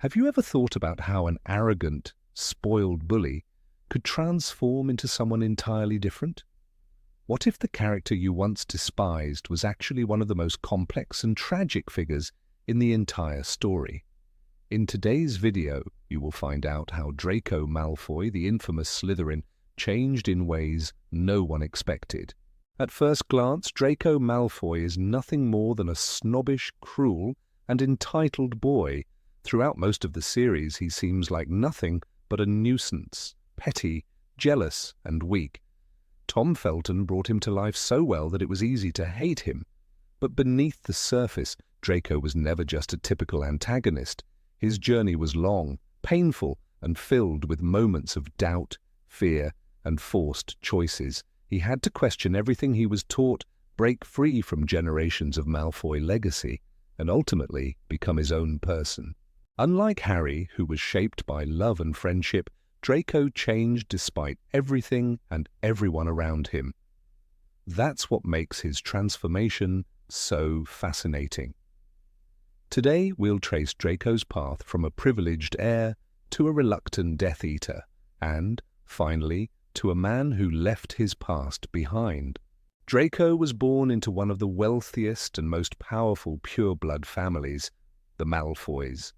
Have you ever thought about how an arrogant, spoiled bully could transform into someone entirely different? What if the character you once despised was actually one of the most complex and tragic figures in the entire story? In today's video, you will find out how Draco Malfoy, the infamous Slytherin, changed in ways no one expected. At first glance, Draco Malfoy is nothing more than a snobbish, cruel, and entitled boy. Throughout most of the series, he seems like nothing but a nuisance, petty, jealous, and weak. Tom Felton brought him to life so well that it was easy to hate him. But beneath the surface, Draco was never just a typical antagonist. His journey was long, painful, and filled with moments of doubt, fear, and forced choices. He had to question everything he was taught, break free from generations of Malfoy legacy, and ultimately become his own person. Unlike Harry, who was shaped by love and friendship, Draco changed despite everything and everyone around him. That's what makes his transformation so fascinating. Today, we'll trace Draco's path from a privileged heir to a reluctant Death Eater, and, finally, to a man who left his past behind. Draco was born into one of the wealthiest and most powerful pure-blood families, the Malfoys.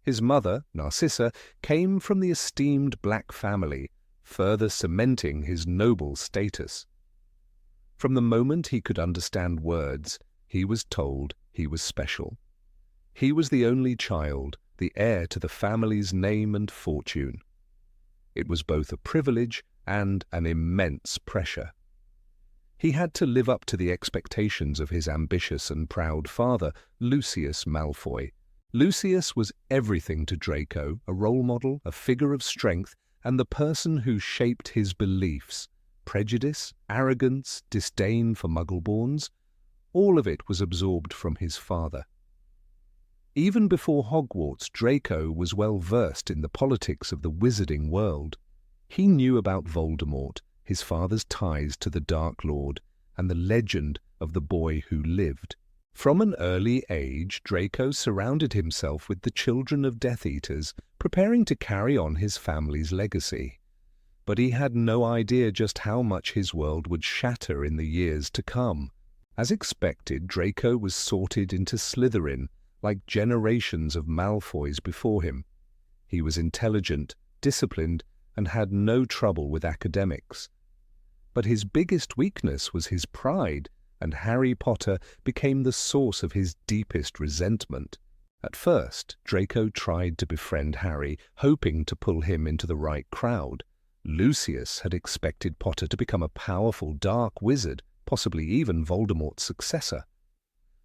His mother, Narcissa, came from the esteemed black family, further cementing his noble status. From the moment he could understand words, he was told he was special. He was the only child, the heir to the family's name and fortune. It was both a privilege and an immense pressure. He had to live up to the expectations of his ambitious and proud father, Lucius Malfoy. Lucius was everything to Draco, a role model, a figure of strength, and the person who shaped his beliefs. Prejudice, arrogance, disdain for Muggleborns, all of it was absorbed from his father. Even before Hogwarts, Draco was well versed in the politics of the wizarding world. He knew about Voldemort, his father's ties to the Dark Lord, and the legend of the boy who lived. From an early age, Draco surrounded himself with the children of Death Eaters, preparing to carry on his family's legacy. But he had no idea just how much his world would shatter in the years to come. As expected, Draco was sorted into Slytherin, like generations of Malfoys before him. He was intelligent, disciplined, and had no trouble with academics. But his biggest weakness was his pride, and Harry Potter became the source of his deepest resentment. At first, Draco tried to befriend Harry, hoping to pull him into the right crowd. Lucius had expected Potter to become a powerful dark wizard, possibly even Voldemort's successor.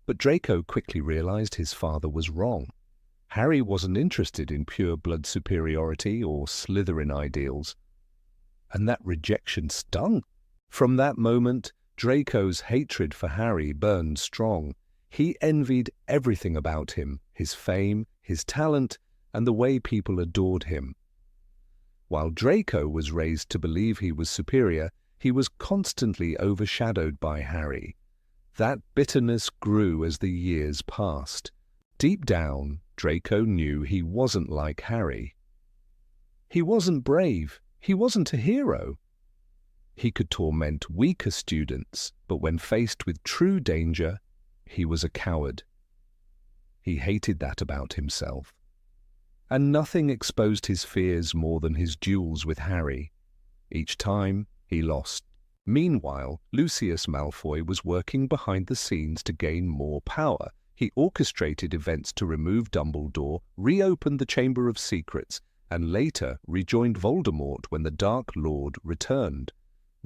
But Draco quickly realized his father was wrong. Harry wasn't interested in pure blood superiority or Slytherin ideals. And that rejection stung. From that moment, Draco's hatred for Harry burned strong. He envied everything about him, his fame, his talent, and the way people adored him. While Draco was raised to believe he was superior, he was constantly overshadowed by Harry. That bitterness grew as the years passed. Deep down, Draco knew he wasn't like Harry. He wasn't brave. He wasn't a hero. He could torment weaker students, but when faced with true danger, he was a coward. He hated that about himself. And nothing exposed his fears more than his duels with Harry. Each time, he lost. Meanwhile, Lucius Malfoy was working behind the scenes to gain more power. He orchestrated events to remove Dumbledore, reopened the Chamber of Secrets, and later rejoined Voldemort when the Dark Lord returned.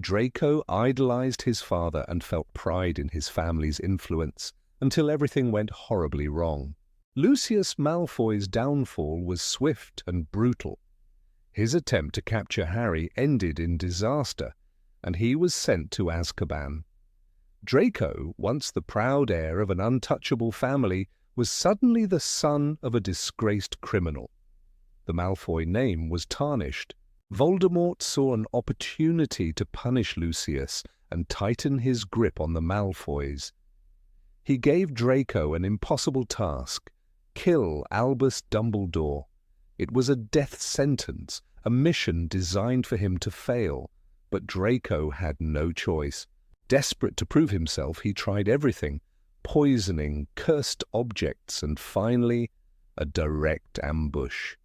Draco idolized his father and felt pride in his family's influence, until everything went horribly wrong. Lucius Malfoy's downfall was swift and brutal. His attempt to capture Harry ended in disaster, and he was sent to Azkaban. Draco, once the proud heir of an untouchable family, was suddenly the son of a disgraced criminal. The Malfoy name was tarnished. Voldemort saw an opportunity to punish Lucius and tighten his grip on the Malfoys. He gave Draco an impossible task: kill Albus Dumbledore. It was a death sentence, a mission designed for him to fail. But Draco had no choice. Desperate to prove himself, he tried everything: poisoning, cursed objects, and finally, a direct ambush.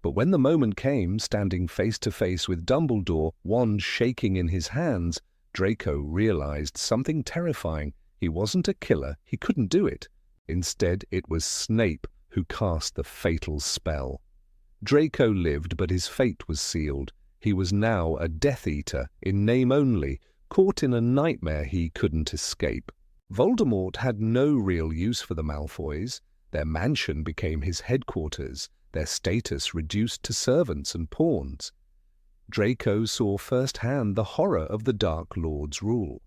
But when the moment came, standing face to face with Dumbledore, wand shaking in his hands, Draco realized something terrifying. He wasn't a killer, he couldn't do it. Instead, it was Snape who cast the fatal spell. Draco lived, but his fate was sealed. He was now a Death Eater, in name only, caught in a nightmare he couldn't escape. Voldemort had no real use for the Malfoys. Their mansion became his headquarters, their status reduced to servants and pawns. Draco saw firsthand the horror of the Dark Lord's rule.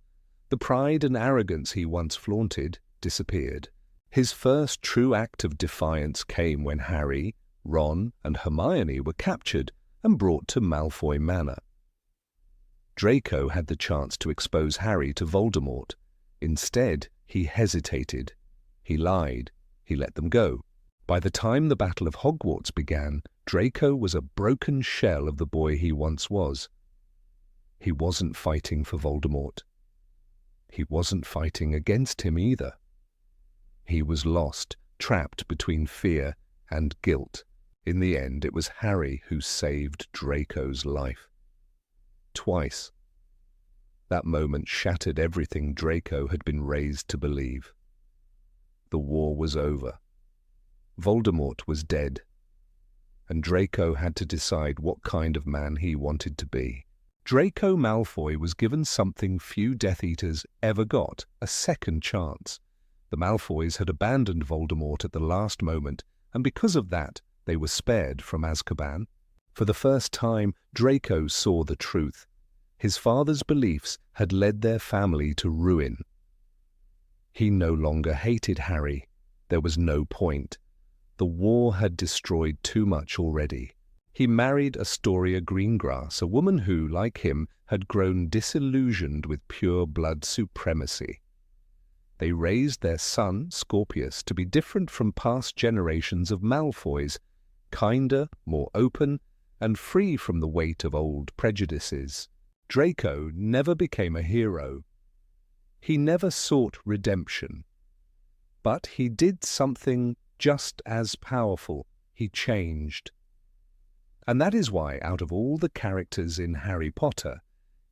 The pride and arrogance he once flaunted disappeared. His first true act of defiance came when Harry, Ron, and Hermione were captured and brought to Malfoy Manor. Draco had the chance to expose Harry to Voldemort. Instead, he hesitated. He lied. He let them go. By the time the Battle of Hogwarts began, Draco was a broken shell of the boy he once was. He wasn't fighting for Voldemort. He wasn't fighting against him either. He was lost, trapped between fear and guilt. In the end, it was Harry who saved Draco's life. Twice. That moment shattered everything Draco had been raised to believe. The war was over. Voldemort was dead. And Draco had to decide what kind of man he wanted to be. Draco Malfoy was given something few Death Eaters ever got: a second chance. The Malfoys had abandoned Voldemort at the last moment, and because of that, they were spared from Azkaban. For the first time, Draco saw the truth. His father's beliefs had led their family to ruin. He no longer hated Harry. There was no point. The war had destroyed too much already. He married Astoria Greengrass, a woman who, like him, had grown disillusioned with pure blood supremacy. They raised their son, Scorpius, to be different from past generations of Malfoys, kinder, more open, and free from the weight of old prejudices. Draco never became a hero. He never sought redemption. But he did something just as powerful. He changed. And that is why, out of all the characters in Harry Potter,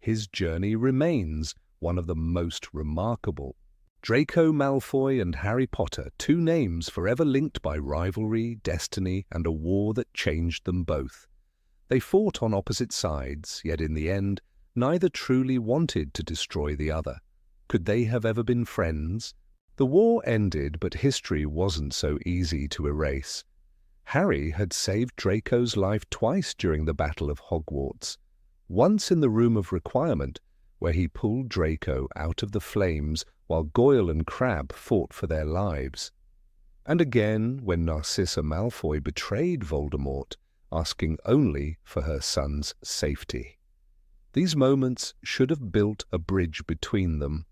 his journey remains one of the most remarkable. Draco Malfoy and Harry Potter, two names forever linked by rivalry, destiny, and a war that changed them both. They fought on opposite sides, yet in the end, neither truly wanted to destroy the other. Could they have ever been friends? The war ended, but history wasn't so easy to erase. Harry had saved Draco's life twice during the Battle of Hogwarts. Once in the Room of Requirement, where he pulled Draco out of the flames while Goyle and Crabbe fought for their lives. And again when Narcissa Malfoy betrayed Voldemort, asking only for her son's safety. These moments should have built a bridge between them,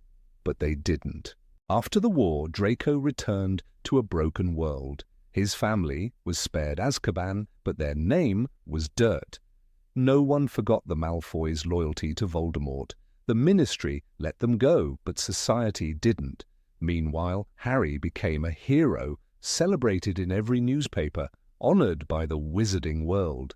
but they didn't. After the war, Draco returned to a broken world. His family was spared Azkaban, but their name was dirt. No one forgot the Malfoys' loyalty to Voldemort. The Ministry let them go, but society didn't. Meanwhile, Harry became a hero, celebrated in every newspaper, honored by the wizarding world.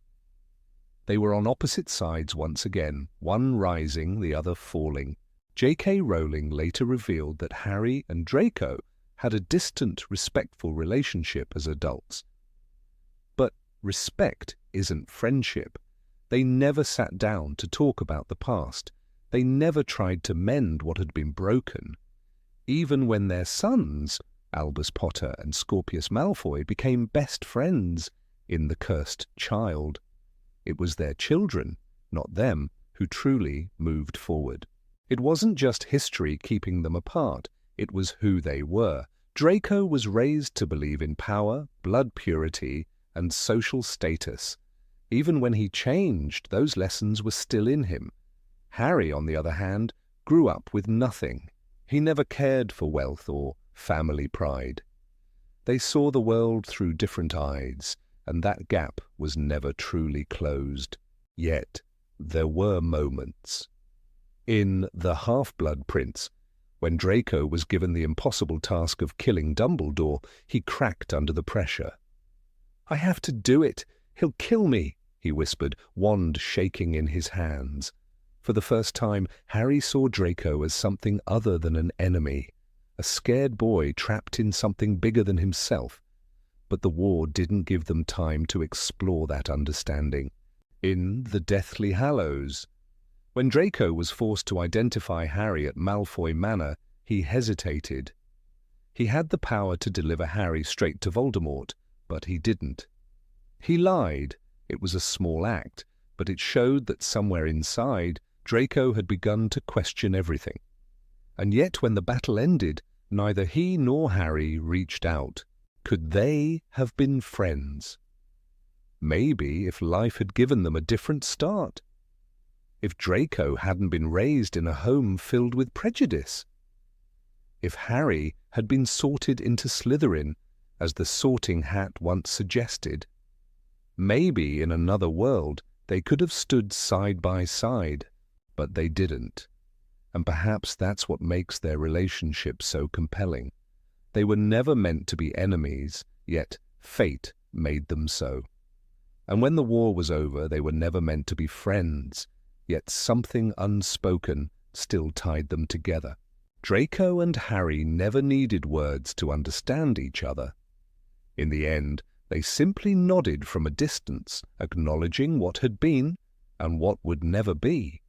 They were on opposite sides once again, one rising, the other falling. J.K. Rowling later revealed that Harry and Draco had a distant, respectful relationship as adults. But respect isn't friendship. They never sat down to talk about the past. They never tried to mend what had been broken. Even when their sons, Albus Potter and Scorpius Malfoy, became best friends in The Cursed Child, it was their children, not them, who truly moved forward. It wasn't just history keeping them apart, it was who they were. Draco was raised to believe in power, blood purity, and social status. Even when he changed, those lessons were still in him. Harry, on the other hand, grew up with nothing. He never cared for wealth or family pride. They saw the world through different eyes, and that gap was never truly closed. Yet, there were moments. In The Half-Blood Prince, when Draco was given the impossible task of killing Dumbledore, he cracked under the pressure. "I have to do it. He'll kill me," he whispered, wand shaking in his hands. For the first time, Harry saw Draco as something other than an enemy, a scared boy trapped in something bigger than himself. But the war didn't give them time to explore that understanding. In The Deathly Hallows, when Draco was forced to identify Harry at Malfoy Manor, he hesitated. He had the power to deliver Harry straight to Voldemort, but he didn't. He lied. It was a small act, but it showed that somewhere inside, Draco had begun to question everything. And yet when the battle ended, neither he nor Harry reached out. Could they have been friends? Maybe if life had given them a different start. If Draco hadn't been raised in a home filled with prejudice. If Harry had been sorted into Slytherin, as the Sorting Hat once suggested. Maybe in another world they could have stood side by side, but they didn't. And perhaps that's what makes their relationship so compelling. They were never meant to be enemies, yet fate made them so. And when the war was over, they were never meant to be friends, yet something unspoken still tied them together. Draco and Harry never needed words to understand each other. In the end, they simply nodded from a distance, acknowledging what had been and what would never be.